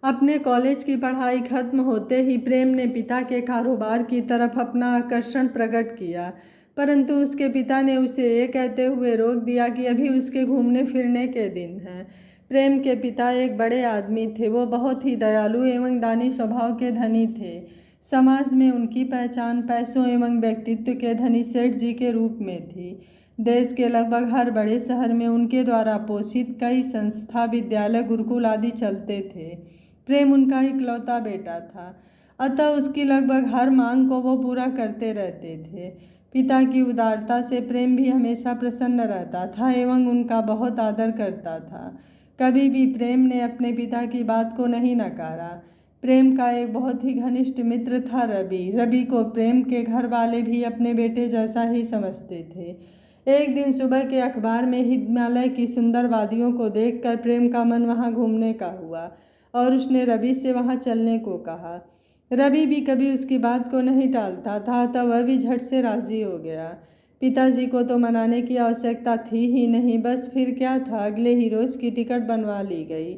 अपने कॉलेज की पढ़ाई खत्म होते ही प्रेम ने पिता के कारोबार की तरफ अपना आकर्षण प्रकट किया, परंतु उसके पिता ने उसे ये कहते हुए रोक दिया कि अभी उसके घूमने फिरने के दिन हैं। प्रेम के पिता एक बड़े आदमी थे। वो बहुत ही दयालु एवं दानी स्वभाव के धनी थे। समाज में उनकी पहचान पैसों एवं व्यक्तित्व के धनी सेठ जी के रूप में थी। देश के लगभग हर बड़े शहर में उनके द्वारा पोषित कई संस्था, विद्यालय, गुरुकुल आदि चलते थे। प्रेम उनका इकलौता बेटा था, अतः उसकी लगभग हर मांग को वो पूरा करते रहते थे। पिता की उदारता से प्रेम भी हमेशा प्रसन्न रहता था एवं उनका बहुत आदर करता था। कभी भी प्रेम ने अपने पिता की बात को नहीं नकारा। प्रेम का एक बहुत ही घनिष्ठ मित्र था रवि। रवि को प्रेम के घर वाले भी अपने बेटे जैसा ही समझते थे। एक दिन सुबह के अखबार में हिमालय की सुंदर वादियों को देखकर प्रेम का मन वहां घूमने का हुआ और उसने रवि से वहां चलने को कहा। रवि भी कभी उसकी बात को नहीं टालता था, तब वह भी झट से राजी हो गया। पिताजी को तो मनाने की आवश्यकता थी ही नहीं, बस फिर क्या था, अगले ही रोज की टिकट बनवा ली गई।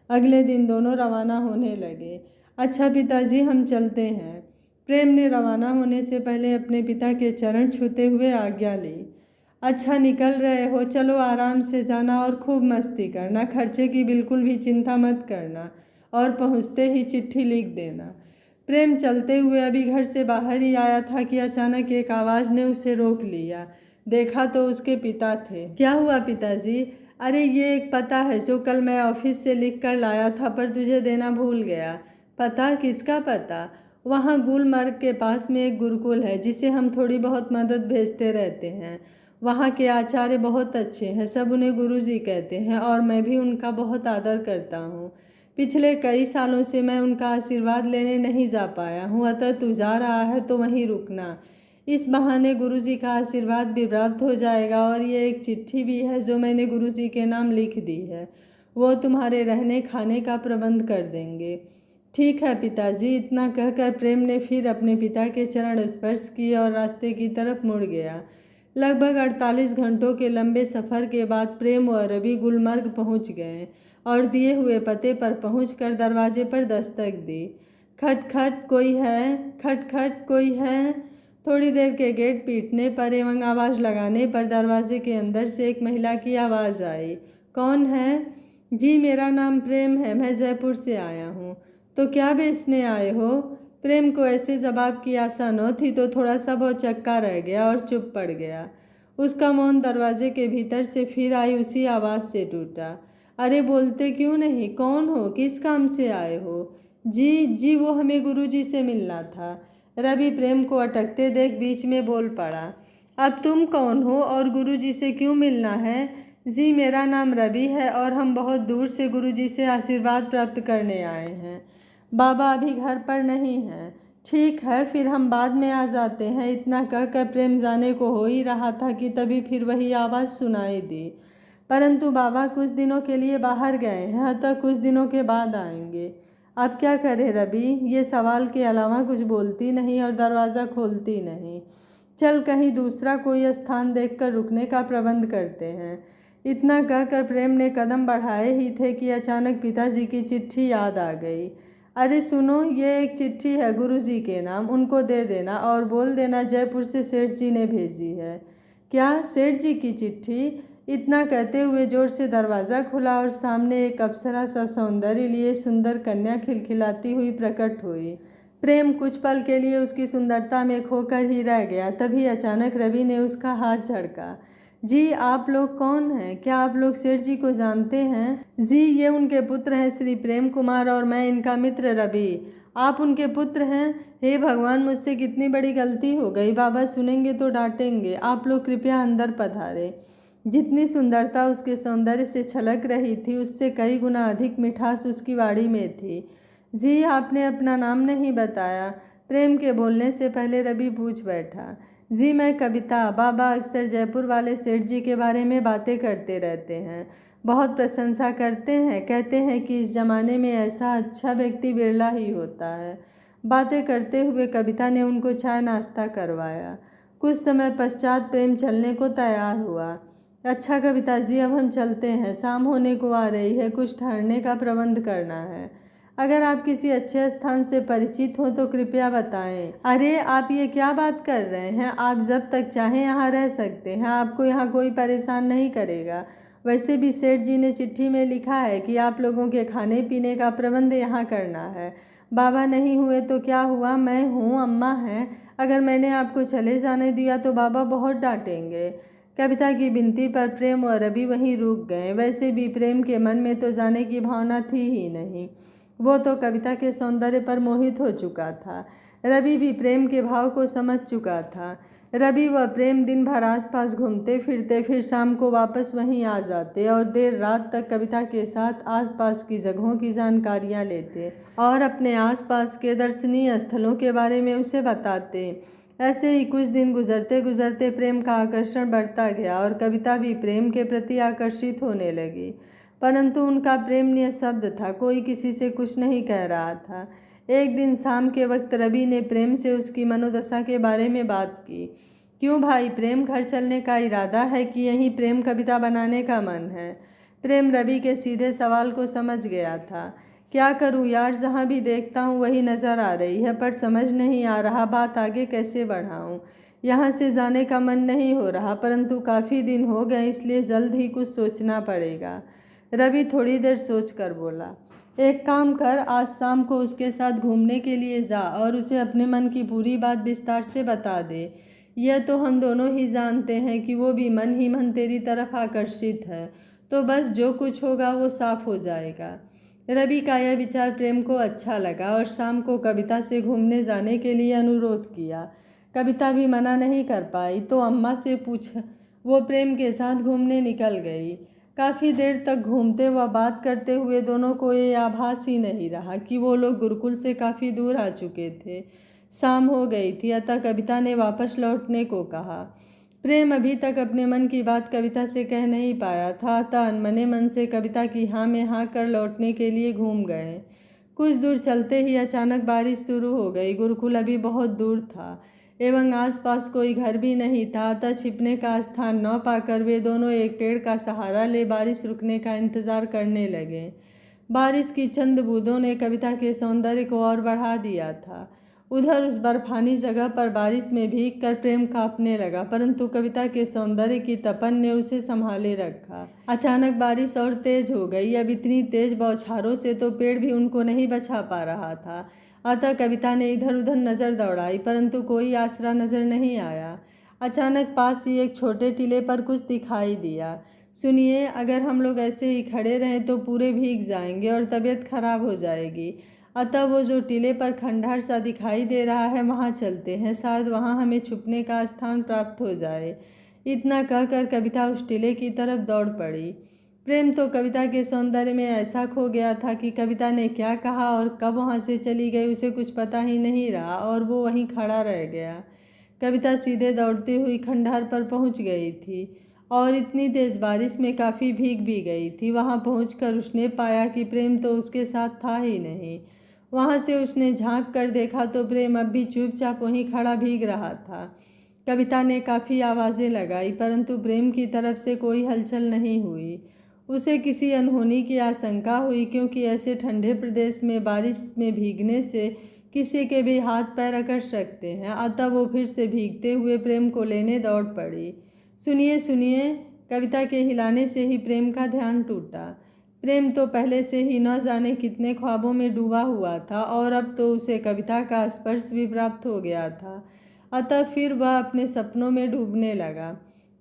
अगले दिन दोनों रवाना होने लगे। अच्छा पिताजी, हम चलते हैं। प्रेम ने रवाना होने से पहले अपने पिता के चरण छूते हुए आज्ञा ली। अच्छा निकल रहे हो, चलो आराम से जाना और खूब मस्ती करना, खर्चे की बिल्कुल भी चिंता मत करना और पहुँचते ही चिट्ठी लिख देना। प्रेम चलते हुए अभी घर से बाहर ही आया था कि अचानक एक आवाज़ ने उसे रोक लिया। देखा तो उसके पिता थे। क्या हुआ पिताजी? अरे ये एक पता है जो कल मैं ऑफिस से लिख कर लाया था पर तुझे देना भूल गया। पता? किसका पता? वहाँ गुलमर्ग के पास में एक गुरुकुल है जिसे हम थोड़ी बहुत मदद भेजते रहते हैं। वहाँ के आचार्य बहुत अच्छे हैं, सब उन्हें गुरुजी कहते हैं और मैं भी उनका बहुत आदर करता हूँ। पिछले कई सालों से मैं उनका आशीर्वाद लेने नहीं जा पाया हूँ, अतः तू जा रहा है तो वहीं रुकना। इस बहाने गुरुजी का आशीर्वाद भी प्राप्त हो जाएगा और ये एक चिट्ठी भी है जो मैंने गुरुजी के नाम लिख दी है। वो तुम्हारे रहने खाने का प्रबंध कर देंगे। ठीक है पिताजी। इतना कहकर प्रेम ने फिर अपने पिता के चरण स्पर्श किए और रास्ते की तरफ मुड़ गया। लगभग 48 घंटों के लंबे सफ़र के बाद प्रेम और रवि गुलमर्ग पहुंच गए और दिए हुए पते पर पहुंचकर दरवाजे पर दस्तक दी। खट खट कोई है? खट खट कोई है? थोड़ी देर के गेट पीटने पर एवं आवाज़ लगाने पर दरवाजे के अंदर से एक महिला की आवाज़ आई। कौन है? जी मेरा नाम प्रेम है, मैं जयपुर से आया हूँ। तो क्या बेचने आए हो? प्रेम को ऐसे जवाब की आशा न थी तो थोड़ा सा बहुत चक्का रह गया और चुप पड़ गया। उसका मौन दरवाजे के भीतर से फिर आई उसी आवाज़ से टूटा। अरे बोलते क्यों नहीं? कौन हो? किस काम से आए हो? जी वो हमें गुरुजी से मिलना था। रवि प्रेम को अटकते देख बीच में बोल पड़ा। अब तुम कौन हो और गुरुजी से क्यों मिलना है? जी मेरा नाम रवि है और हम बहुत दूर से गुरुजी से आशीर्वाद प्राप्त करने आए हैं। बाबा अभी घर पर नहीं हैं। ठीक है, फिर हम बाद में आ जाते हैं। इतना कहकर प्रेम जाने को हो ही रहा था कि तभी फिर वही आवाज़ सुनाई दी। परंतु बाबा कुछ दिनों के लिए बाहर गए हैं, अतः कुछ दिनों के बाद आएंगे। अब क्या करें रवि? ये सवाल के अलावा कुछ बोलती नहीं और दरवाज़ा खोलती नहीं। चल कहीं दूसरा कोई स्थान देखकर रुकने का प्रबंध करते हैं। इतना कहकर प्रेम ने कदम बढ़ाए ही थे कि अचानक पिताजी की चिट्ठी याद आ गई। अरे सुनो, ये एक चिट्ठी है गुरुजी के नाम, उनको दे देना और बोल देना जयपुर से सेठ जी ने भेजी है। क्या? सेठ जी की चिट्ठी? इतना कहते हुए जोर से दरवाज़ा खुला और सामने एक अप्सरा सा सौंदर्य लिए सुंदर कन्या खिलखिलाती हुई प्रकट हुई। प्रेम कुछ पल के लिए उसकी सुंदरता में खोकर ही रह गया। तभी अचानक रवि ने उसका हाथ झड़का। जी आप लोग कौन हैं? क्या आप लोग सेठ जी को जानते हैं? जी ये उनके पुत्र हैं श्री प्रेम कुमार और मैं इनका मित्र रवि। आप उनके पुत्र हैं? हे भगवान, मुझसे कितनी बड़ी गलती हो गई। बाबा सुनेंगे तो डांटेंगे। आप लोग कृपया अंदर पधारे। जितनी सुंदरता उसके सौंदर्य से छलक रही थी उससे कई गुना अधिक मिठास उसकी वाणी में थी। जी आपने अपना नाम नहीं बताया। प्रेम के बोलने से पहले रवि पूछ बैठा। जी मैं कविता। बाबा अक्सर जयपुर वाले सेठ जी के बारे में बातें करते रहते हैं, बहुत प्रशंसा करते हैं, कहते हैं कि इस ज़माने में ऐसा अच्छा व्यक्ति बिरला ही होता है। बातें करते हुए कविता ने उनको चाय नाश्ता करवाया। कुछ समय पश्चात प्रेम चलने को तैयार हुआ। अच्छा कविता जी अब हम चलते हैं, शाम होने को आ रही है, कुछ ठहरने का प्रबंध करना है। अगर आप किसी अच्छे स्थान से परिचित हो तो कृपया बताएं। अरे आप ये क्या बात कर रहे हैं, आप जब तक चाहें यहाँ रह सकते हैं, आपको यहाँ कोई परेशान नहीं करेगा। वैसे भी सेठ जी ने चिट्ठी में लिखा है कि आप लोगों के खाने पीने का प्रबंध यहाँ करना है। बाबा नहीं हुए तो क्या हुआ, मैं हूँ, अम्मा हैं। अगर मैंने आपको चले जाने दिया तो बाबा बहुत डांटेंगे। कविता की विनती पर प्रेम और रवि वहीं रुक गए। वैसे भी प्रेम के मन में तो जाने की भावना थी ही नहीं, वो तो कविता के सौंदर्य पर मोहित हो चुका था। रवि भी प्रेम के भाव को समझ चुका था। रवि व प्रेम दिन भर आसपास घूमते फिरते, फिर शाम को वापस वहीं आ जाते और देर रात तक कविता के साथ आसपास की जगहों की जानकारियां लेते और अपने आसपास के दर्शनीय स्थलों के बारे में उसे बताते। ऐसे ही कुछ दिन गुजरते गुजरते प्रेम का आकर्षण बढ़ता गया और कविता भी प्रेम के प्रति आकर्षित होने लगी। परंतु उनका प्रेम निःशब्द था, कोई किसी से कुछ नहीं कह रहा था। एक दिन शाम के वक्त रवि ने प्रेम से उसकी मनोदशा के बारे में बात की। क्यों भाई, प्रेम घर चलने का इरादा है कि यहीं प्रेम कविता बनाने का मन है? प्रेम रवि के सीधे सवाल को समझ गया था। क्या करूं यार, जहां भी देखता हूं वही नज़र आ रही है, पर समझ नहीं आ रहा बात आगे कैसे बढ़ाऊं। यहाँ से जाने का मन नहीं हो रहा, परंतु काफ़ी दिन हो गए, इसलिए जल्द ही कुछ सोचना पड़ेगा। रवि थोड़ी देर सोचकर बोला, एक काम कर, आज शाम को उसके साथ घूमने के लिए जा और उसे अपने मन की पूरी बात विस्तार से बता दे। यह तो हम दोनों ही जानते हैं कि वो भी मन ही मन तेरी तरफ आकर्षित है, तो बस जो कुछ होगा वो साफ हो जाएगा। रवि का यह विचार प्रेम को अच्छा लगा और शाम को कविता से घूमने जाने के लिए अनुरोध किया। कविता भी मना नहीं कर पाई, तो अम्मा से पूछ वो प्रेम के साथ घूमने निकल गई। काफ़ी देर तक घूमते व बात करते हुए दोनों को ये आभास ही नहीं रहा कि वो लोग गुरुकुल से काफ़ी दूर आ चुके थे। शाम हो गई थी, अतः कविता ने वापस लौटने को कहा। प्रेम अभी तक अपने मन की बात कविता से कह नहीं पाया था, अतः अनमने मन से कविता की हाँ में हाँ कर लौटने के लिए घूम गए। कुछ दूर चलते ही अचानक बारिश शुरू हो गई। गुरुकुल अभी बहुत दूर था एवं आसपास कोई घर भी नहीं था, अतः छिपने का स्थान न पाकर वे दोनों एक पेड़ का सहारा ले बारिश रुकने का इंतजार करने लगे। बारिश की चंद बूंदों ने कविता के सौंदर्य को और बढ़ा दिया था। उधर उस बर्फानी जगह पर बारिश में भीग कर प्रेम कांपने लगा, परंतु कविता के सौंदर्य की तपन ने उसे संभाले रखा। अचानक बारिश और तेज हो गई। अब इतनी तेज बौछारों से तो पेड़ भी उनको नहीं बचा पा रहा था। अतः कविता ने इधर उधर नज़र दौड़ाई, परंतु कोई आसरा नज़र नहीं आया। अचानक पास ही एक छोटे टीले पर कुछ दिखाई दिया। सुनिए, अगर हम लोग ऐसे ही खड़े रहें तो पूरे भीग जाएंगे और तबीयत खराब हो जाएगी। अतः वो जो टीले पर खंडहर सा दिखाई दे रहा है वहाँ चलते हैं, शायद वहाँ हमें छुपने का स्थान प्राप्त हो जाए। इतना कहकर कविता उस टीले की तरफ दौड़ पड़ी। प्रेम तो कविता के सौंदर्य में ऐसा खो गया था कि कविता ने क्या कहा और कब वहाँ से चली गई उसे कुछ पता ही नहीं रहा और वो वहीं खड़ा रह गया। कविता सीधे दौड़ती हुई खंडहर पर पहुँच गई थी और इतनी तेज बारिश में काफ़ी भीग भी गई थी। वहाँ पहुंचकर उसने पाया कि प्रेम तो उसके साथ था ही नहीं। वहाँ से उसने झांक कर देखा तो प्रेम अब भी चुपचाप वहीं खड़ा भीग रहा था। कविता ने काफ़ी आवाज़ें लगाई, परंतु प्रेम की तरफ से कोई हलचल नहीं हुई। उसे किसी अनहोनी की आशंका हुई, क्योंकि ऐसे ठंडे प्रदेश में बारिश में भीगने से किसी के भी हाथ पैर अकड़ सकते हैं। अतः वो फिर से भीगते हुए प्रेम को लेने दौड़ पड़ी। सुनिए सुनिए, कविता के हिलाने से ही प्रेम का ध्यान टूटा। प्रेम तो पहले से ही न जाने कितने ख्वाबों में डूबा हुआ था और अब तो उसे कविता का स्पर्श भी प्राप्त हो गया था। अतः फिर वह अपने सपनों में डूबने लगा,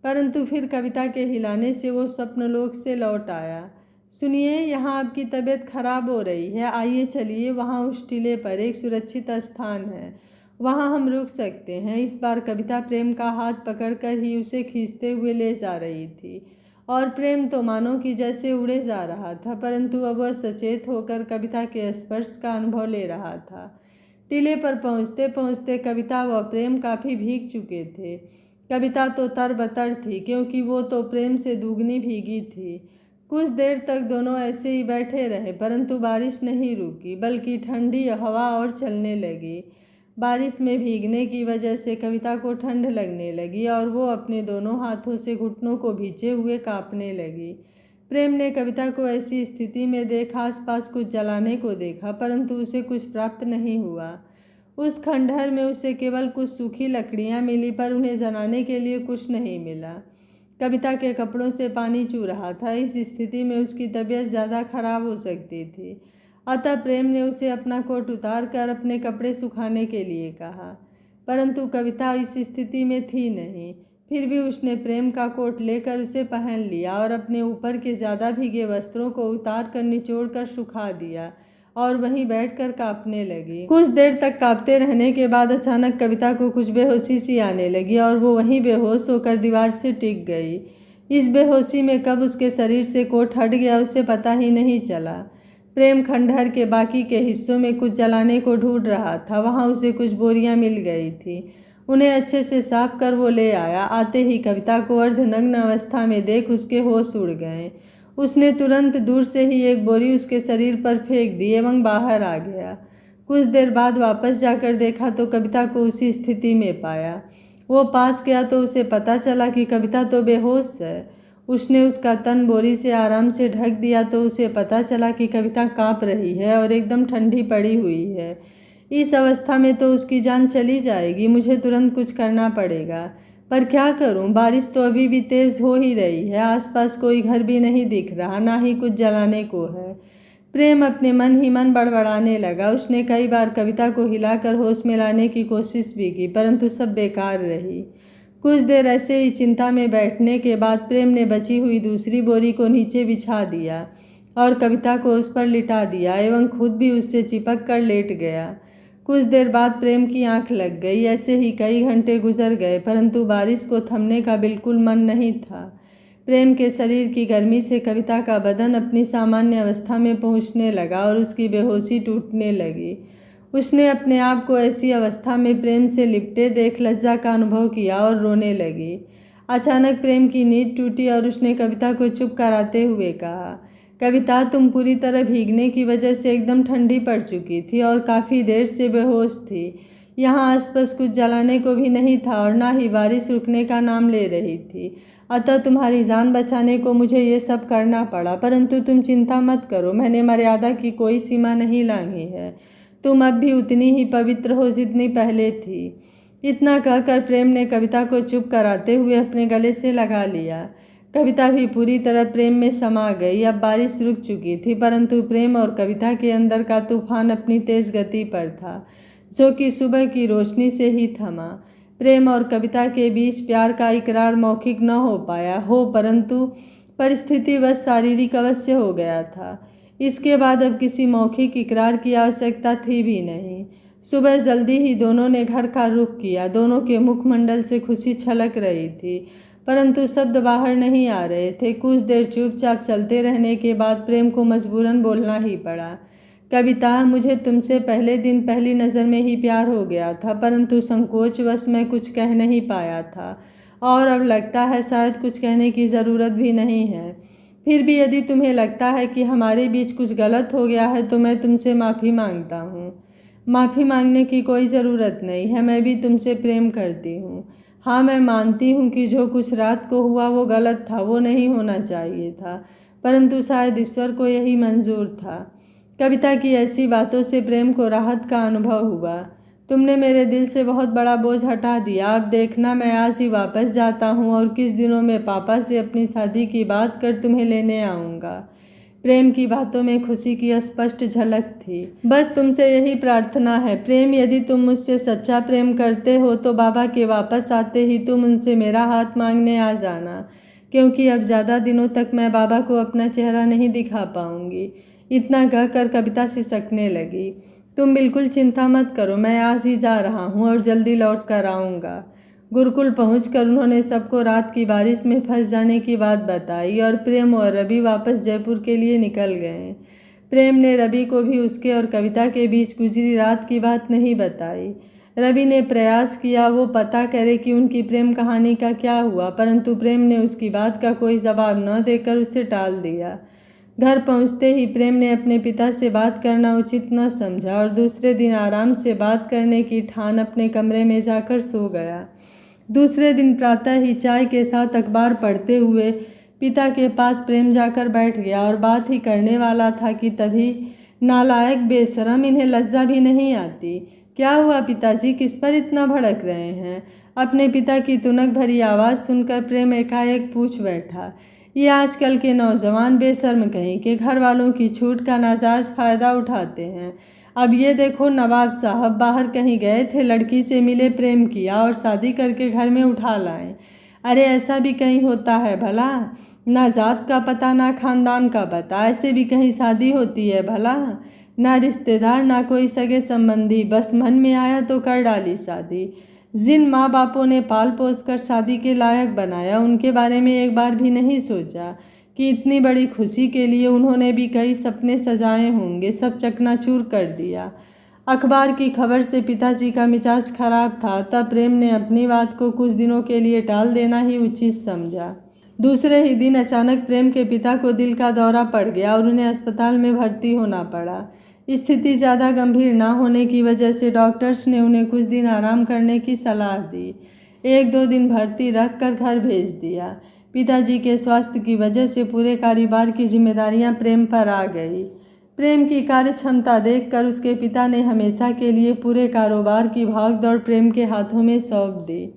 परंतु फिर कविता के हिलाने से वो स्वप्नलोक से लौट आया। सुनिए, यहाँ आपकी तबीयत खराब हो रही है, आइए चलिए, वहाँ उस टीले पर एक सुरक्षित स्थान है, वहाँ हम रुक सकते हैं। इस बार कविता प्रेम का हाथ पकड़कर ही उसे खींचते हुए ले जा रही थी और प्रेम तो मानो कि जैसे उड़े जा रहा था, परंतु अब वह सचेत होकर कविता के स्पर्श का अनुभव ले रहा था। टीले पर पहुँचते पहुँचते कविता व प्रेम काफ़ी भीग चुके थे। कविता तो तरबतर थी, क्योंकि वो तो प्रेम से दुगनी भीगी थी। कुछ देर तक दोनों ऐसे ही बैठे रहे, परंतु बारिश नहीं रुकी, बल्कि ठंडी हवा और चलने लगी। बारिश में भीगने की वजह से कविता को ठंड लगने लगी और वो अपने दोनों हाथों से घुटनों को भींचे हुए कांपने लगी। प्रेम ने कविता को ऐसी स्थिति में देखा, आसपास कुछ जलाने को देखा, परंतु उसे कुछ प्राप्त नहीं हुआ। उस खंडहर में उसे केवल कुछ सूखी लकड़ियां मिली, पर उन्हें जलाने के लिए कुछ नहीं मिला। कविता के कपड़ों से पानी चू रहा था। इस स्थिति में उसकी तबीयत ज़्यादा खराब हो सकती थी। अतः प्रेम ने उसे अपना कोट उतार कर अपने कपड़े सुखाने के लिए कहा, परंतु कविता इस स्थिति में थी नहीं। फिर भी उसने प्रेम का कोट लेकर उसे पहन लिया और अपने ऊपर के ज़्यादा भीगे वस्त्रों को उतार कर निचोड़ कर सुखा दिया और वहीं बैठकर कांपने लगी। कुछ देर तक कांपते रहने के बाद अचानक कविता को कुछ बेहोशी सी आने लगी और वो वहीं बेहोश होकर दीवार से टिक गई। इस बेहोशी में कब उसके शरीर से कोट हट गया उसे पता ही नहीं चला। प्रेम खंडहर के बाकी के हिस्सों में कुछ जलाने को ढूंढ रहा था। वहाँ उसे कुछ बोरियां मिल गई थी। उन्हें अच्छे से साफ कर वो ले आया। आते ही कविता को अर्धनग्न अवस्था में देख उसके होश उड़ गए। उसने तुरंत दूर से ही एक बोरी उसके शरीर पर फेंक दी एवं बाहर आ गया। कुछ देर बाद वापस जाकर देखा तो कविता को उसी स्थिति में पाया। वो पास गया तो उसे पता चला कि कविता तो बेहोश है। उसने उसका तन बोरी से आराम से ढक दिया तो उसे पता चला कि कविता काँप रही है और एकदम ठंडी पड़ी हुई है। इस अवस्था में तो उसकी जान चली जाएगी। मुझे तुरंत कुछ करना पड़ेगा, पर क्या करूं? बारिश तो अभी भी तेज़ हो ही रही है। आसपास कोई घर भी नहीं दिख रहा, ना ही कुछ जलाने को है। प्रेम अपने मन ही मन बड़बड़ाने लगा। उसने कई बार कविता को हिलाकर होश में लाने की कोशिश भी की, परंतु सब बेकार रही। कुछ देर ऐसे ही चिंता में बैठने के बाद प्रेम ने बची हुई दूसरी बोरी को नीचे बिछा दिया और कविता को उस पर लिटा दिया एवं खुद भी उससे चिपक कर लेट गया। कुछ देर बाद प्रेम की आंख लग गई। ऐसे ही कई घंटे गुजर गए, परंतु बारिश को थमने का बिल्कुल मन नहीं था। प्रेम के शरीर की गर्मी से कविता का बदन अपनी सामान्य अवस्था में पहुंचने लगा और उसकी बेहोशी टूटने लगी। उसने अपने आप को ऐसी अवस्था में प्रेम से लिपटे देख लज्जा का अनुभव किया और रोने लगी। अचानक प्रेम की नींद टूटी और उसने कविता को चुप कराते हुए कहा, कविता, तुम पूरी तरह भीगने की वजह से एकदम ठंडी पड़ चुकी थी और काफ़ी देर से बेहोश थी। यहाँ आसपास कुछ जलाने को भी नहीं था और ना ही बारिश रुकने का नाम ले रही थी। अतः तुम्हारी जान बचाने को मुझे ये सब करना पड़ा, परंतु तुम चिंता मत करो, मैंने मर्यादा की कोई सीमा नहीं लांघी है। तुम अब भी उतनी ही पवित्र हो जितनी पहले थी। इतना कहकर प्रेम ने कविता को चुप कराते हुए अपने गले से लगा लिया। कविता भी पूरी तरह प्रेम में समा गई। अब बारिश रुक चुकी थी, परंतु प्रेम और कविता के अंदर का तूफान अपनी तेज गति पर था, जो कि सुबह की रोशनी से ही थमा। प्रेम और कविता के बीच प्यार का इकरार मौखिक न हो पाया हो, परंतु परिस्थिति बस शारीरिक अवश्य हो गया था। इसके बाद अब किसी मौखिक इकरार की आवश्यकता थी भी नहीं। सुबह जल्दी ही दोनों ने घर का रुख किया। दोनों के मुखमंडल से खुशी छलक रही थी, परंतु शब्द बाहर नहीं आ रहे थे। कुछ देर चुपचाप चलते रहने के बाद प्रेम को मजबूरन बोलना ही पड़ा, कविता, मुझे तुमसे पहले दिन पहली नज़र में ही प्यार हो गया था, परंतु संकोचवश मैं कुछ कह नहीं पाया था और अब लगता है शायद कुछ कहने की ज़रूरत भी नहीं है। फिर भी यदि तुम्हें लगता है कि हमारे बीच कुछ गलत हो गया है तो मैं तुमसे माफ़ी मांगता हूँ। माफ़ी मांगने की कोई ज़रूरत नहीं है, मैं भी तुमसे प्रेम करती हूँ। हाँ, मैं मानती हूँ कि जो कुछ रात को हुआ वो गलत था, वो नहीं होना चाहिए था, परंतु शायद ईश्वर को यही मंजूर था। कविता की ऐसी बातों से प्रेम को राहत का अनुभव हुआ। तुमने मेरे दिल से बहुत बड़ा बोझ हटा दिया। अब देखना, मैं आज ही वापस जाता हूँ और कुछ दिनों में पापा से अपनी शादी की बात कर तुम्हें लेने आऊँगा। प्रेम की बातों में खुशी की स्पष्ट झलक थी। बस तुमसे यही प्रार्थना है प्रेम, यदि तुम मुझसे सच्चा प्रेम करते हो तो बाबा के वापस आते ही तुम उनसे मेरा हाथ मांगने आ जाना, क्योंकि अब ज़्यादा दिनों तक मैं बाबा को अपना चेहरा नहीं दिखा पाऊँगी। इतना कहकर कविता सिसकने लगी। तुम बिल्कुल चिंता मत करो, मैं आज ही जा रहा हूँ और जल्दी लौट कर आऊँगा। गुरुकुल पहुंचकर उन्होंने सबको रात की बारिश में फंस जाने की बात बताई और प्रेम और रवि वापस जयपुर के लिए निकल गए। प्रेम ने रवि को भी उसके और कविता के बीच गुजरी रात की बात नहीं बताई। रवि ने प्रयास किया वो पता करे कि उनकी प्रेम कहानी का क्या हुआ, परंतु प्रेम ने उसकी बात का कोई जवाब न देकर उसे टाल दिया। घर पहुंचते ही प्रेम ने अपने पिता से बात करना उचित न समझा और दूसरे दिन आराम से बात करने की ठान अपने कमरे में जाकर सो गया। दूसरे दिन प्रातः ही चाय के साथ अखबार पढ़ते हुए पिता के पास प्रेम जाकर बैठ गया और बात ही करने वाला था कि तभी नालायक बेशरम, इन्हें लज्जा भी नहीं आती। क्या हुआ पिताजी, किस पर इतना भड़क रहे हैं? अपने पिता की तुनक भरी आवाज़ सुनकर प्रेम एकाएक पूछ बैठा। ये आजकल के नौजवान बेशर्म कहीं के घर वालों की छूट का नाजायज़ फ़ायदा उठाते हैं। अब ये देखो, नवाब साहब बाहर कहीं गए थे, लड़की से मिले, प्रेम किया और शादी करके घर में उठा लाए। अरे ऐसा भी कहीं होता है भला? ना जात का पता ना खानदान का पता, ऐसे भी कहीं शादी होती है भला? ना रिश्तेदार ना कोई सगे संबंधी, बस मन में आया तो कर डाली शादी। जिन माँ बापों ने पाल पोस कर शादी के लायक बनाया, उनके बारे में एक बार भी नहीं सोचा कि इतनी बड़ी खुशी के लिए उन्होंने भी कई सपने सजाए होंगे, सब चकनाचूर कर दिया। अखबार की खबर से पिताजी का मिजाज खराब था, तब प्रेम ने अपनी बात को कुछ दिनों के लिए टाल देना ही उचित समझा। दूसरे ही दिन अचानक प्रेम के पिता को दिल का दौरा पड़ गया और उन्हें अस्पताल में भर्ती होना पड़ा। स्थिति ज़्यादा गंभीर ना होने की वजह से डॉक्टर्स ने उन्हें कुछ दिन आराम करने की सलाह दी। 1-2 दिन भर्ती रख कर घर भेज दिया। पिताजी के स्वास्थ्य की वजह से पूरे कारोबार की जिम्मेदारियां प्रेम पर आ गई। प्रेम की कार्य क्षमता देखकर उसके पिता ने हमेशा के लिए पूरे कारोबार की भागदौड़ प्रेम के हाथों में सौंप दी।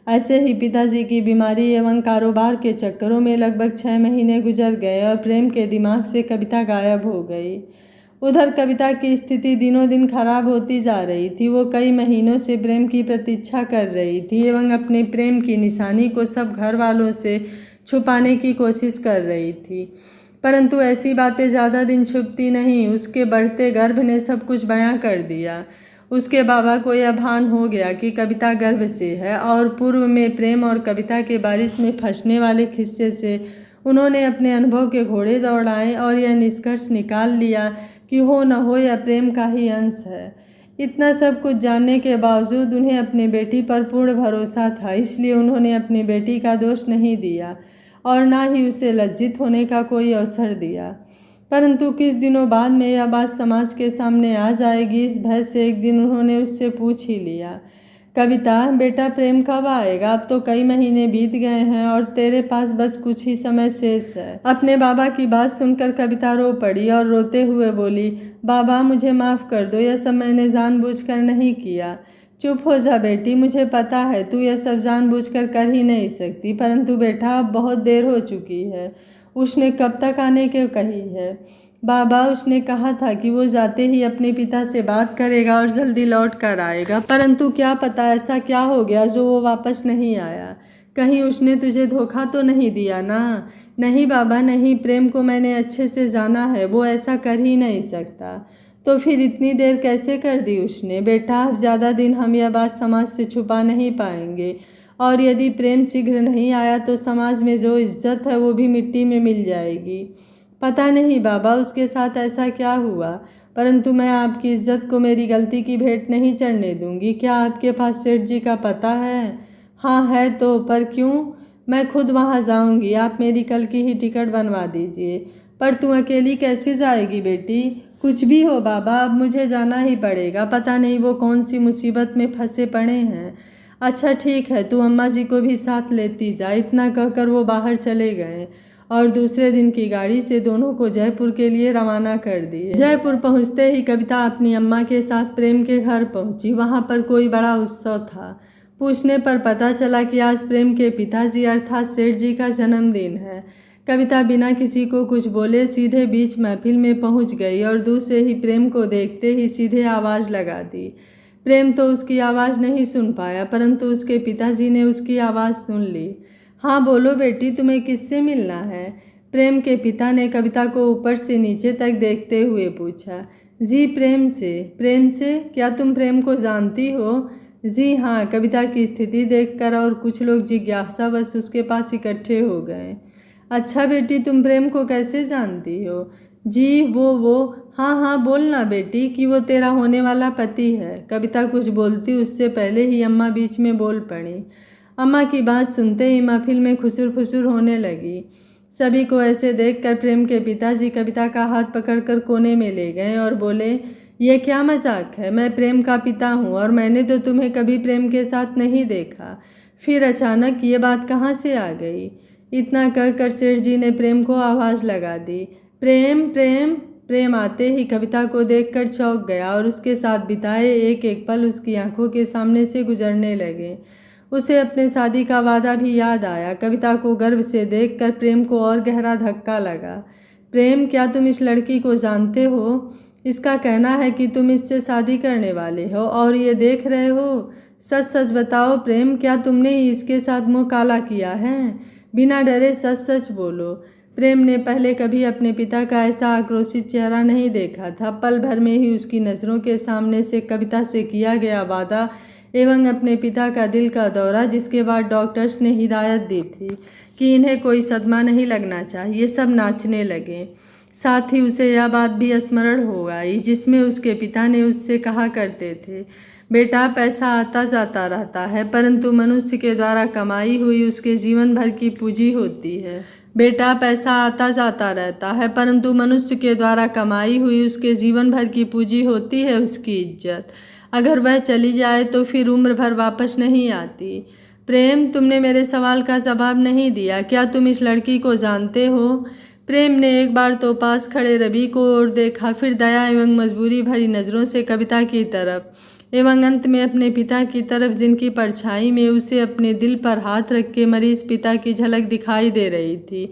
ऐसे ही पिताजी की बीमारी एवं कारोबार के चक्करों में लगभग 6 महीने गुजर गए और प्रेम के दिमाग से कविता गायब हो गई। उधर कविता की स्थिति दिनों दिन खराब होती जा रही थी। वो कई महीनों से प्रेम की प्रतीक्षा कर रही थी एवं अपने प्रेम की निशानी को सब घर वालों से छुपाने की कोशिश कर रही थी, परंतु ऐसी बातें ज़्यादा दिन छुपती नहीं। उसके बढ़ते गर्भ ने सब कुछ बयां कर दिया। उसके बाबा को यह भान हो गया कि कविता गर्भ से है और पूर्व में प्रेम और कविता के बारिश में फंसने वाले किस्से से उन्होंने अपने अनुभव के घोड़े दौड़ाए और यह निष्कर्ष निकाल लिया कि हो न हो यह प्रेम का ही अंश है। इतना सब कुछ जानने के बावजूद उन्हें अपनी बेटी पर पूर्ण भरोसा था, इसलिए उन्होंने अपनी बेटी का दोष नहीं दिया और ना ही उसे लज्जित होने का कोई अवसर दिया। परंतु कुछ दिनों बाद में यह बात समाज के सामने आ जाएगी, इस भय से एक दिन उन्होंने उससे पूछ ही लिया, कविता बेटा प्रेम कब आएगा? अब तो कई महीने बीत गए हैं और तेरे पास बस कुछ ही समय शेष है। अपने बाबा की बात सुनकर कविता रो पड़ी और रोते हुए बोली, बाबा मुझे माफ़ कर दो, यह सब मैंने जानबूझकर नहीं किया। चुप हो जा बेटी, मुझे पता है तू यह सब जानबूझकर कर ही नहीं सकती, परंतु बेटा अब बहुत देर हो चुकी है। उसने कब तक आने के कही है? बाबा उसने कहा था कि वो जाते ही अपने पिता से बात करेगा और जल्दी लौट कर आएगा, परंतु क्या पता ऐसा क्या हो गया जो वो वापस नहीं आया। कहीं उसने तुझे धोखा तो नहीं दिया ना? नहीं बाबा नहीं, प्रेम को मैंने अच्छे से जाना है, वो ऐसा कर ही नहीं सकता। तो फिर इतनी देर कैसे कर दी उसने? बेटा अब ज़्यादा दिन हम यह बात समाज से छुपा नहीं पाएंगे और यदि प्रेम शीघ्र नहीं आया तो समाज में जो इज्जत है वो भी मिट्टी में मिल जाएगी। पता नहीं बाबा उसके साथ ऐसा क्या हुआ, परंतु मैं आपकी इज्जत को मेरी गलती की भेंट नहीं चढ़ने दूंगी। क्या आपके पास सेठ जी का पता है? हाँ है तो, पर क्यों? मैं खुद वहाँ जाऊंगी, आप मेरी कल की ही टिकट बनवा दीजिए। पर तू अकेली कैसे जाएगी बेटी? कुछ भी हो बाबा, अब मुझे जाना ही पड़ेगा, पता नहीं वो कौन सी मुसीबत में फंसे पड़े हैं। अच्छा ठीक है, तू अम्मा जी को भी साथ लेती जा। इतना कहकर वो बाहर चले गए और दूसरे दिन की गाड़ी से दोनों को जयपुर के लिए रवाना कर दिए। जयपुर पहुंचते ही कविता अपनी अम्मा के साथ प्रेम के घर पहुंची। वहां पर कोई बड़ा उत्सव था। पूछने पर पता चला कि आज प्रेम के पिताजी अर्थात सेठ जी का जन्मदिन है। कविता बिना किसी को कुछ बोले सीधे बीच महफिल में पहुंच गई और दूर से ही प्रेम को देखते ही सीधे आवाज़ लगा दी। प्रेम तो उसकी आवाज़ नहीं सुन पाया, परंतु उसके पिताजी ने उसकी आवाज़ सुन ली। हाँ बोलो बेटी, तुम्हें किससे मिलना है? प्रेम के पिता ने कविता को ऊपर से नीचे तक देखते हुए पूछा। जी प्रेम से। प्रेम से? क्या तुम प्रेम को जानती हो? जी हाँ। कविता की स्थिति देखकर और कुछ लोग जिज्ञासावश उसके पास इकट्ठे हो गए। अच्छा बेटी, तुम प्रेम को कैसे जानती हो? जी वो हाँ बोलना बेटी कि वो तेरा होने वाला पति है। कविता कुछ बोलती उससे पहले ही अम्मा बीच में बोल पड़ी। अम्मा की बात सुनते ही महफिल में खुसुर फुसुर होने लगी। सभी को ऐसे देखकर प्रेम के पिताजी कविता का हाथ पकड़कर कोने में ले गए और बोले, ये क्या मजाक है? मैं प्रेम का पिता हूँ और मैंने तो तुम्हें कभी प्रेम के साथ नहीं देखा। फिर अचानक ये बात कहाँ से आ गई? इतना कहकर सेठ जी ने प्रेम को आवाज़ लगा दी। प्रेम प्रेम। प्रेम आते ही कविता को देखकर चौंक गया और उसके साथ बिताए एक एक पल उसकी आंखों के सामने से गुजरने लगे। उसे अपने शादी का वादा भी याद आया। कविता को गर्व से देखकर प्रेम को और गहरा धक्का लगा। प्रेम, क्या तुम इस लड़की को जानते हो? इसका कहना है कि तुम इससे शादी करने वाले हो और ये देख रहे हो। सच सच बताओ प्रेम, क्या तुमने ही इसके साथ मुँह काला किया है? बिना डरे सच सच बोलो। प्रेम ने पहले कभी अपने पिता का ऐसा आक्रोशित चेहरा नहीं देखा था। पल भर में ही उसकी नज़रों के सामने से कविता से किया गया वादा एवं अपने पिता का दिल का दौरा, जिसके बाद डॉक्टर्स ने हिदायत दी थी कि इन्हें कोई सदमा नहीं लगना चाहिए, सब नाचने लगे। साथ ही उसे यह बात भी स्मरण हो आई जिसमें उसके पिता ने उससे कहा करते थे, बेटा पैसा आता जाता रहता है परंतु मनुष्य के द्वारा कमाई हुई उसके जीवन भर की पूंजी होती है। बेटा पैसा आता जाता रहता है परंतु मनुष्य के द्वारा कमाई हुई उसके जीवन भर की पूंजी होती है उसकी इज्जत। अगर वह चली जाए तो फिर उम्र भर वापस नहीं आती। प्रेम, तुमने मेरे सवाल का जवाब नहीं दिया। क्या तुम इस लड़की को जानते हो? प्रेम ने एक बार तो पास खड़े रवि को और देखा, फिर दया एवं मजबूरी भरी नज़रों से कविता की तरफ एवं अंत में अपने पिता की तरफ, जिनकी परछाई में उसे अपने दिल पर हाथ रख के मरीज पिता की झलक दिखाई दे रही थी,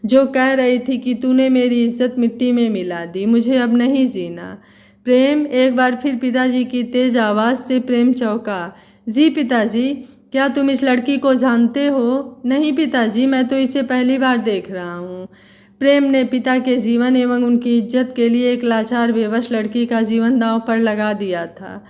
जो कह रही थी कि तूने मेरी इज्जत मिट्टी में मिला दी, मुझे अब नहीं जीना। प्रेम, एक बार फिर पिताजी की तेज आवाज़ से प्रेम चौंका। जी पिताजी, क्या तुम इस लड़की को जानते हो? नहीं पिताजी, मैं तो इसे पहली बार देख रहा हूँ। प्रेम ने पिता के जीवन एवं उनकी इज्जत के लिए एक लाचार बेबस लड़की का जीवन दांव पर लगा दिया था।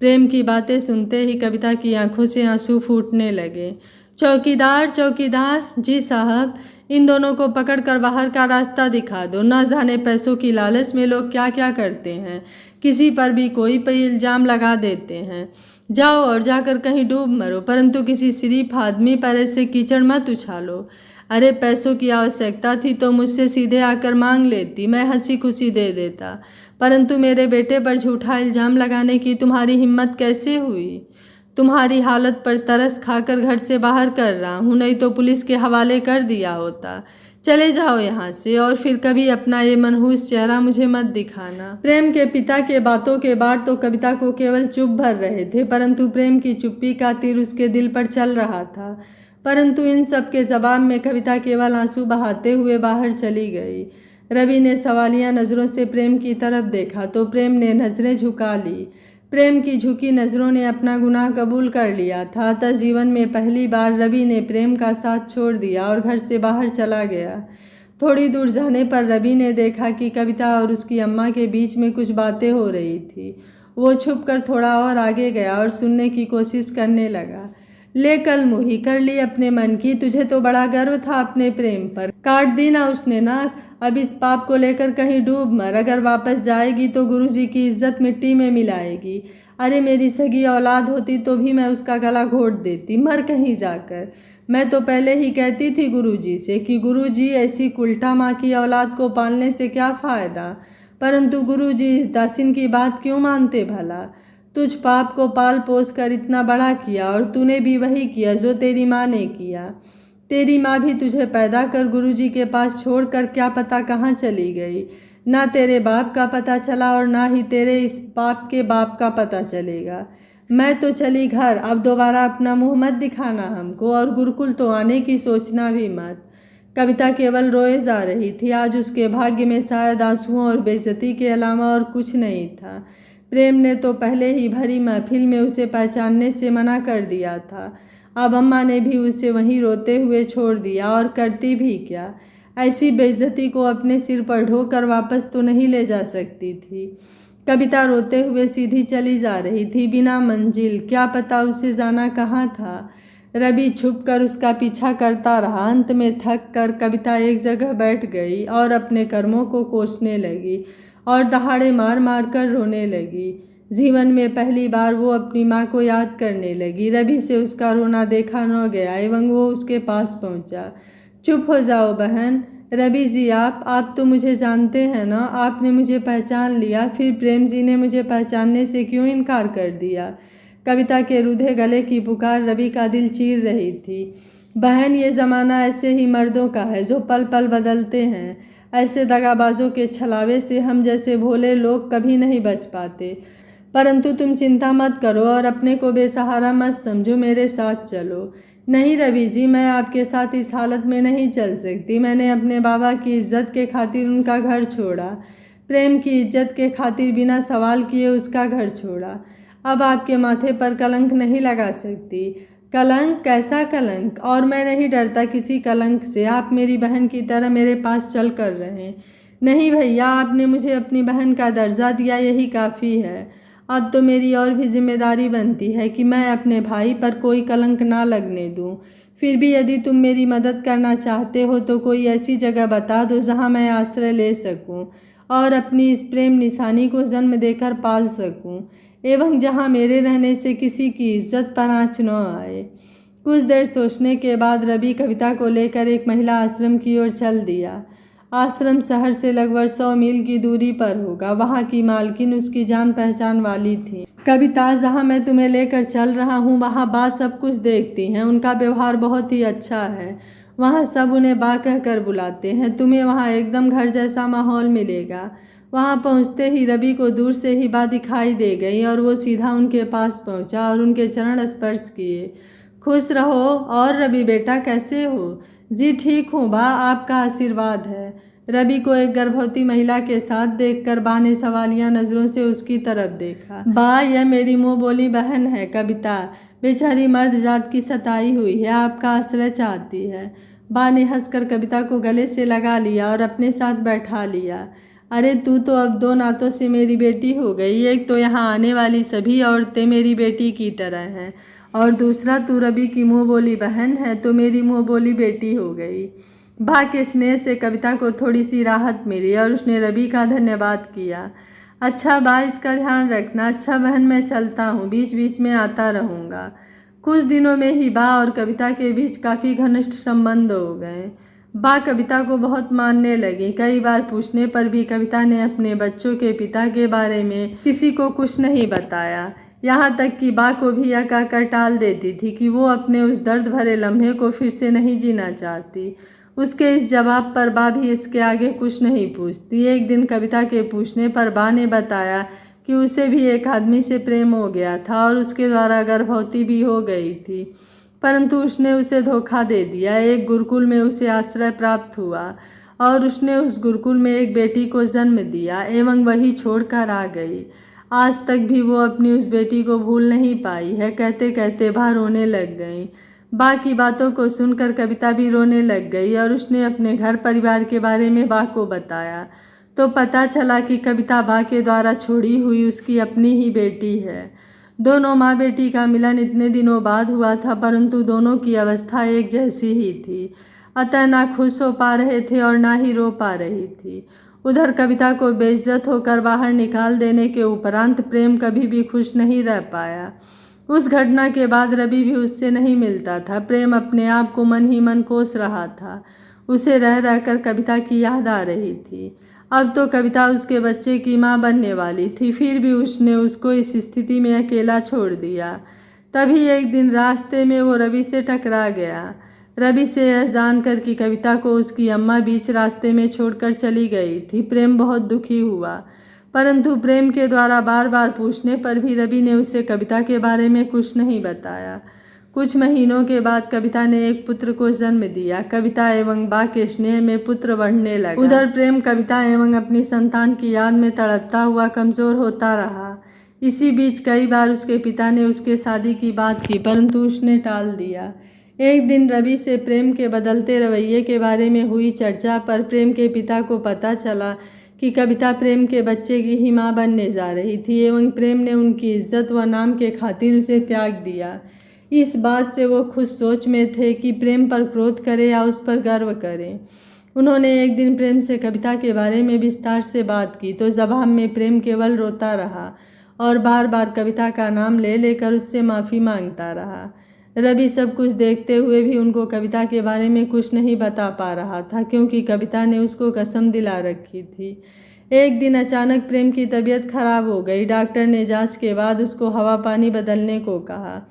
प्रेम की बातें सुनते ही कविता की आंखों से आंसू फूटने लगे। चौकीदार, चौकीदार। जी साहब, इन दोनों को पकड़कर बाहर का रास्ता दिखा दो। न जाने पैसों की लालच में लोग क्या क्या करते हैं, किसी पर भी कोई पे इल्ज़ाम लगा देते हैं। जाओ और जाकर कहीं डूब मरो, परंतु किसी शरीफ आदमी पर ऐसे कीचड़ मत उछालो। अरे पैसों की आवश्यकता थी तो मुझसे सीधे आकर मांग लेती, मैं हंसी खुशी दे देता, परंतु मेरे बेटे पर झूठा इल्ज़ाम लगाने की तुम्हारी हिम्मत कैसे हुई? तुम्हारी हालत पर तरस खाकर घर से बाहर कर रहा हूँ, नहीं तो पुलिस के हवाले कर दिया होता। चले जाओ यहाँ से और फिर कभी अपना ये मनहूस चेहरा मुझे मत दिखाना। प्रेम के पिता के बातों के बाद तो कविता को केवल चुप भर रहे थे, परंतु प्रेम की चुप्पी का तीर उसके दिल पर चल रहा था। परंतु इन सब के जवाब में कविता केवल आंसू बहाते हुए बाहर चली गई। रवि ने सवालिया नज़रों से प्रेम की तरफ देखा तो प्रेम ने नज़रें झुका ली। प्रेम की झुकी नज़रों ने अपना गुनाह कबूल कर लिया था, अतः जीवन में पहली बार रवि ने प्रेम का साथ छोड़ दिया और घर से बाहर चला गया। थोड़ी दूर जाने पर रवि ने देखा कि कविता और उसकी अम्मा के बीच में कुछ बातें हो रही थी। वो छुपकर थोड़ा और आगे गया और सुनने की कोशिश करने लगा। ले कल मुही कर ली अपने मन की, तुझे तो बड़ा गर्व था अपने प्रेम पर, काट दी ना उसने नाक। अब इस पाप को लेकर कहीं डूब मर, अगर वापस जाएगी तो गुरुजी की इज्जत मिट्टी में मिलाएगी। अरे मेरी सगी औलाद होती तो भी मैं उसका गला घोट देती, मर कहीं जाकर। मैं तो पहले ही कहती थी गुरुजी से कि गुरुजी ऐसी उल्टा माँ की औलाद को पालने से क्या फ़ायदा, परंतु गुरुजी इस दासिन की बात क्यों मानते भला। तुझ पाप को पाल पोस कर इतना बड़ा किया और तूने भी वही किया जो तेरी माँ ने किया। तेरी माँ भी तुझे पैदा कर गुरुजी के पास छोड़कर क्या पता कहाँ चली गई। ना तेरे बाप का पता चला और ना ही तेरे इस पाप के बाप का पता चलेगा। मैं तो चली घर, अब दोबारा अपना मुँह मत दिखाना हमको और गुरुकुल तो आने की सोचना भी मत। कविता केवल रोए जा रही थी। आज उसके भाग्य में शायद आंसुओं और बेइज्जती के अलावा और कुछ नहीं था। प्रेम ने तो पहले ही भरी महफिल में उसे पहचानने से मना कर दिया था। अब अम्मा ने भी उसे वहीं रोते हुए छोड़ दिया, और करती भी क्या। ऐसी बेइज्जती को अपने सिर पर ढोकर वापस तो नहीं ले जा सकती थी। कविता रोते हुए सीधी चली जा रही थी बिना मंजिल, क्या पता उसे जाना कहाँ था। रवि छुपकर उसका पीछा करता रहा। अंत में थक कर कविता एक जगह बैठ गई और अपने कर्मों को कोसने लगी और दहाड़े मार मार कर रोने लगी। जीवन में पहली बार वो अपनी माँ को याद करने लगी। रवि से उसका रोना देखा न गया एवं वो उसके पास पहुँचा। चुप हो जाओ बहन। रवि जी, आप तो मुझे जानते हैं ना, आपने मुझे पहचान लिया, फिर प्रेम जी ने मुझे पहचानने से क्यों इनकार कर दिया। कविता के रूधे गले की पुकार रवि का दिल चीर रही थी। बहन, ये ज़माना ऐसे ही मर्दों का है जो पल पल बदलते हैं। ऐसे दगाबाजों के छलावे से हम जैसे भोले लोग कभी नहीं बच पाते। परंतु तुम चिंता मत करो और अपने को बेसहारा मत समझो, मेरे साथ चलो। नहीं रवि जी, मैं आपके साथ इस हालत में नहीं चल सकती। मैंने अपने बाबा की इज्जत के खातिर उनका घर छोड़ा, प्रेम की इज्जत के खातिर बिना सवाल किए उसका घर छोड़ा। अब आपके माथे पर कलंक नहीं लगा सकती। कलंक? कैसा कलंक? और मैं नहीं डरता किसी कलंक से। आप मेरी बहन की तरह मेरे पास चल कर रहें। नहीं भैया, आपने मुझे अपनी बहन का दर्जा दिया, यही काफ़ी है। अब तो मेरी और भी जिम्मेदारी बनती है कि मैं अपने भाई पर कोई कलंक ना लगने दूं। फिर भी यदि तुम मेरी मदद करना चाहते हो तो कोई ऐसी जगह बता दो जहां मैं आश्रय ले सकूं और अपनी इस प्रेम निशानी को जन्म देकर पाल सकूं, एवं जहां मेरे रहने से किसी की इज्जत पर आँच न आए। कुछ देर सोचने के बाद रवि कविता को लेकर एक महिला आश्रम की ओर चल दिया। आश्रम शहर से लगभग 100 मील की दूरी पर होगा। वहाँ की मालकिन उसकी जान पहचान वाली थी। कविता, जहाँ मैं तुम्हें लेकर चल रहा हूँ वहाँ बा सब कुछ देखती हैं। उनका व्यवहार बहुत ही अच्छा है। वहाँ सब उन्हें बा कहकर बुलाते हैं। तुम्हें वहाँ एकदम घर जैसा माहौल मिलेगा। वहाँ पहुँचते ही रवि को दूर से ही बा दिखाई दे गई और वो सीधा उनके पास पहुँचा और उनके चरण स्पर्श किए। खुश रहो। और रवि बेटा, कैसे हो? जी ठीक हूँ बा, आपका आशीर्वाद है। रवि को एक गर्भवती महिला के साथ देखकर बा ने सवालिया नज़रों से उसकी तरफ देखा। बा, यह मेरी मुँह बोली बहन है कविता। बेचारी मर्द जात की सताई हुई है, आपका आश्रय चाहती है। बा ने हंसकर कविता को गले से लगा लिया और अपने साथ बैठा लिया। अरे तू तो अब 2 नातों से मेरी बेटी हो गई। एक तो यहाँ आने वाली सभी औरतें मेरी बेटी की तरह हैं और दूसरा तू रवि की मुँह बोली बहन है तो मेरी मुँह बोली बेटी हो गई। बा के स्नेह से कविता को थोड़ी सी राहत मिली और उसने रवि का धन्यवाद किया। अच्छा बा, इसका ध्यान रखना। अच्छा बहन, मैं चलता हूँ, बीच बीच में आता रहूँगा। कुछ दिनों में ही बा और कविता के बीच काफ़ी घनिष्ठ संबंध हो गए। बा कविता को बहुत मानने लगी। कई बार पूछने पर भी कविता ने अपने बच्चों के पिता के बारे में किसी को कुछ नहीं बताया। यहाँ तक कि बा को भी यह कहकर टाल देती थी कि वो अपने उस दर्द भरे लम्हे को फिर से नहीं जीना चाहती। उसके इस जवाब पर बा भी इसके आगे कुछ नहीं पूछती। एक दिन कविता के पूछने पर बा ने बताया कि उसे भी एक आदमी से प्रेम हो गया था और उसके द्वारा गर्भवती भी हो गई थी, परंतु उसने उसे धोखा दे दिया। एक गुरुकुल में उसे आश्रय प्राप्त हुआ और उसने उस गुरुकुल में एक बेटी को जन्म दिया एवं वही छोड़कर आ गई। आज तक भी वो अपनी उस बेटी को भूल नहीं पाई है। कहते कहते बा रोने लग गई। बा की बातों को सुनकर कविता भी रोने लग गई और उसने अपने घर परिवार के बारे में बा को बताया तो पता चला कि कविता बा के द्वारा छोड़ी हुई उसकी अपनी ही बेटी है। दोनों माँ बेटी का मिलन इतने दिनों बाद हुआ था, परंतु दोनों की अवस्था एक जैसी ही थी। अतः ना खुश हो पा रहे थे और ना ही रो पा रही थी। उधर कविता को बेइज्जत होकर बाहर निकाल देने के उपरांत प्रेम कभी भी खुश नहीं रह पाया। उस घटना के बाद रवि भी उससे नहीं मिलता था। प्रेम अपने आप को मन ही मन कोस रहा था। उसे रह रहकर कविता की याद आ रही थी। अब तो कविता उसके बच्चे की माँ बनने वाली थी, फिर भी उसने उसको इस स्थिति में अकेला छोड़ दिया। तभी एक दिन रास्ते में वो रवि से टकरा गया। रवि से यह जानकर कि कविता को उसकी अम्मा बीच रास्ते में छोड़कर चली गई थी, प्रेम बहुत दुखी हुआ। परंतु प्रेम के द्वारा बार बार पूछने पर भी रवि ने उसे कविता के बारे में कुछ नहीं बताया। कुछ महीनों के बाद कविता ने एक पुत्र को जन्म दिया। कविता एवं बा के स्नेह में पुत्र बढ़ने लगा। उधर प्रेम कविता एवं अपनी संतान की याद में तड़पता हुआ कमजोर होता रहा। इसी बीच कई बार उसके पिता ने उसके शादी की बात की, परंतु उसने टाल दिया। एक दिन रवि से प्रेम के बदलते रवैये के बारे में हुई चर्चा पर प्रेम के पिता को पता चला कि कविता प्रेम के बच्चे की ही माँ बनने जा रही थी एवं प्रेम ने उनकी इज्जत व नाम के खातिर उसे त्याग दिया। इस बात से वो खुद सोच में थे कि प्रेम पर क्रोध करे या उस पर गर्व करें। उन्होंने एक दिन प्रेम से कविता के बारे में विस्तार से बात की तो जवाब में प्रेम केवल रोता रहा और बार बार कविता का नाम ले लेकर उससे माफ़ी मांगता रहा। रवि सब कुछ देखते हुए भी उनको कविता के बारे में कुछ नहीं बता पा रहा था, क्योंकि कविता ने उसको कसम दिला रखी थी। एक दिन अचानक प्रेम की तबीयत खराब हो गई। डॉक्टर ने जांच के बाद उसको हवा पानी बदलने को कहा,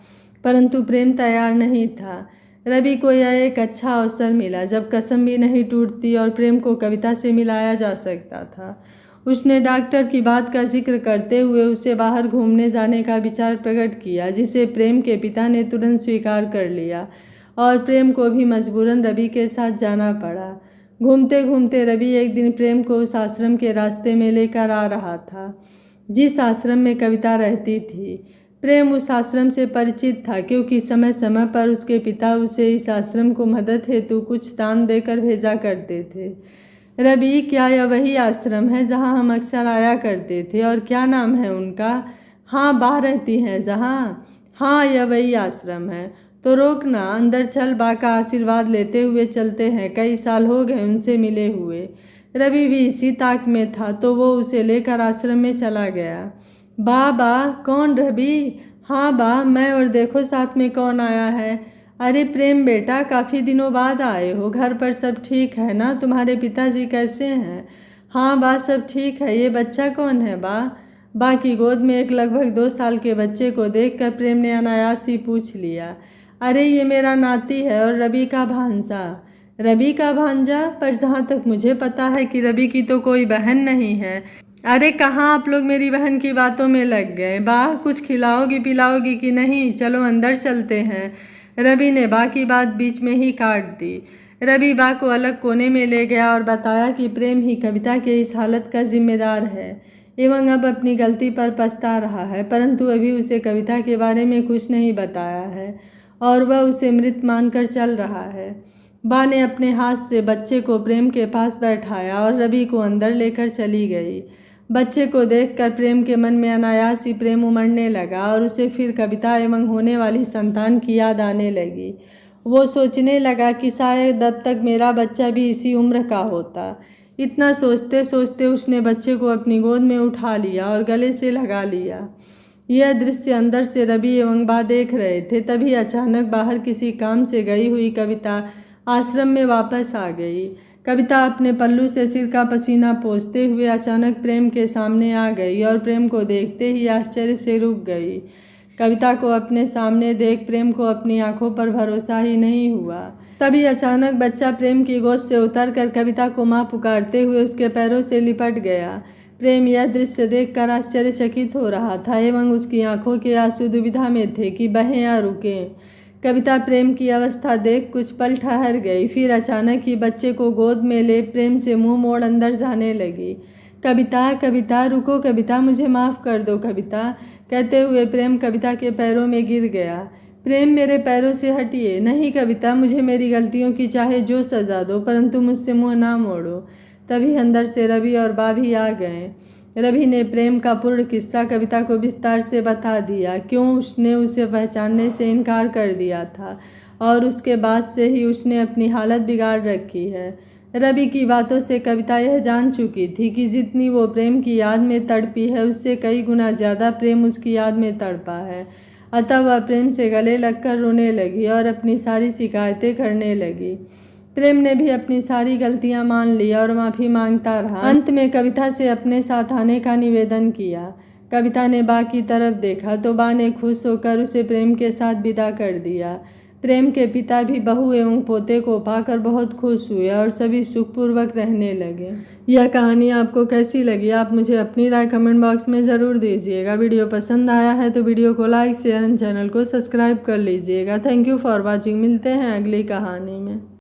परंतु प्रेम तैयार नहीं था। रवि को यह एक अच्छा अवसर मिला जब कसम भी नहीं टूटती और प्रेम को कविता से मिलाया जा सकता था। उसने डॉक्टर की बात का जिक्र करते हुए उसे बाहर घूमने जाने का विचार प्रकट किया, जिसे प्रेम के पिता ने तुरंत स्वीकार कर लिया और प्रेम को भी मजबूरन रवि के साथ जाना पड़ा। घूमते घूमते रवि एक दिन प्रेम को उस आश्रम के रास्ते में लेकर आ रहा था जिस आश्रम में कविता रहती थी। प्रेम उस आश्रम से परिचित था क्योंकि समय समय पर उसके पिता उसे इस आश्रम को मदद हेतु कुछ दान देकर भेजा करते थे। रवि, क्या यह वही आश्रम है जहाँ हम अक्सर आया करते थे? और क्या नाम है उनका? हाँ, बा रहती हैं जहाँ। हाँ, यह वही आश्रम है। तो रोकना, अंदर चल, बा का आशीर्वाद लेते हुए चलते हैं। कई साल हो गए उनसे मिले हुए। रवि भी इसी ताक में था तो वो उसे लेकर आश्रम में चला गया। बा, कौन रवि? हाँ बा, मैं, और देखो साथ में कौन आया है। अरे प्रेम बेटा, काफ़ी दिनों बाद आए हो। घर पर सब ठीक है ना? तुम्हारे पिताजी कैसे हैं? हाँ बा, सब ठीक है। ये बच्चा कौन है बा की गोद में एक लगभग 2 साल के बच्चे को देखकर प्रेम ने अनायास ही पूछ लिया। अरे ये मेरा नाती है और रवि का भांजा। रवि का भांजा? पर जहाँ तक मुझे पता है कि रवि की तो कोई बहन नहीं है। अरे कहाँ आप लोग मेरी बहन की बातों में लग गए। बा, कुछ खिलाओगी पिलाओगी कि नहीं? चलो अंदर चलते हैं। रवि ने बा की बात बीच में ही काट दी। रवि बा को अलग कोने में ले गया और बताया कि प्रेम ही कविता के इस हालत का जिम्मेदार है एवं अब अपनी गलती पर पछता रहा है, परंतु अभी उसे कविता के बारे में कुछ नहीं बताया है और वह उसे मृत मानकर चल रहा है। बा ने अपने हाथ से बच्चे को प्रेम के पास बैठाया और रवि को अंदर लेकर चली गई। बच्चे को देखकर प्रेम के मन में अनायास ही प्रेम उमड़ने लगा और उसे फिर कविता एवं होने वाली संतान की याद आने लगी। वो सोचने लगा कि शायद अब तक मेरा बच्चा भी इसी उम्र का होता। इतना सोचते सोचते उसने बच्चे को अपनी गोद में उठा लिया और गले से लगा लिया। यह दृश्य अंदर से रवि एवं बा देख रहे थे। तभी अचानक बाहर किसी काम से गई हुई कविता आश्रम में वापस आ गई। कविता अपने पल्लू से सिर का पसीना पोंछते हुए अचानक प्रेम के सामने आ गई और प्रेम को देखते ही आश्चर्य से रुक गई। कविता को अपने सामने देख प्रेम को अपनी आंखों पर भरोसा ही नहीं हुआ। तभी अचानक बच्चा प्रेम की गोद से उतरकर कविता को माँ पुकारते हुए उसके पैरों से लिपट गया। प्रेम यह दृश्य देखकर आश्चर्यचकित हो रहा था एवं उसकी आंखों के आंसू दुविधा में थे कि बहें या रुकें। कविता प्रेम की अवस्था देख कुछ पल ठहर गई, फिर अचानक ही बच्चे को गोद में ले प्रेम से मुंह मोड़ अंदर जाने लगी। कविता रुको, कविता मुझे माफ़ कर दो कविता, कहते हुए प्रेम कविता के पैरों में गिर गया। प्रेम, मेरे पैरों से हटिए। नहीं कविता, मुझे मेरी गलतियों की चाहे जो सज़ा दो, परंतु मुझसे मुँह ना मोड़ो। तभी अंदर से रवि और बा भी आ गए। रवि ने प्रेम का पूर्ण किस्सा कविता को विस्तार से बता दिया, क्यों उसने उसे पहचानने से इनकार कर दिया था और उसके बाद से ही उसने अपनी हालत बिगाड़ रखी है। रवि की बातों से कविता यह जान चुकी थी कि जितनी वो प्रेम की याद में तड़पी है उससे कई गुना ज़्यादा प्रेम उसकी याद में तड़पा है। अतः वह प्रेम से गले लगकर रोने लगी और अपनी सारी शिकायतें करने लगी। प्रेम ने भी अपनी सारी गलतियां मान ली और माफ़ी मांगता रहा। अंत में कविता से अपने साथ आने का निवेदन किया। कविता ने बा की तरफ देखा तो बा ने खुश होकर उसे प्रेम के साथ विदा कर दिया। प्रेम के पिता भी बहू एवं पोते को पाकर बहुत खुश हुए और सभी सुखपूर्वक रहने लगे। यह कहानी आपको कैसी लगी आप मुझे अपनी राय कमेंट बॉक्स में ज़रूर दीजिएगा। वीडियो पसंद आया है तो वीडियो को लाइक शेयर एंड चैनल को सब्सक्राइब कर लीजिएगा। Thank you for watching. मिलते हैं अगली कहानी में।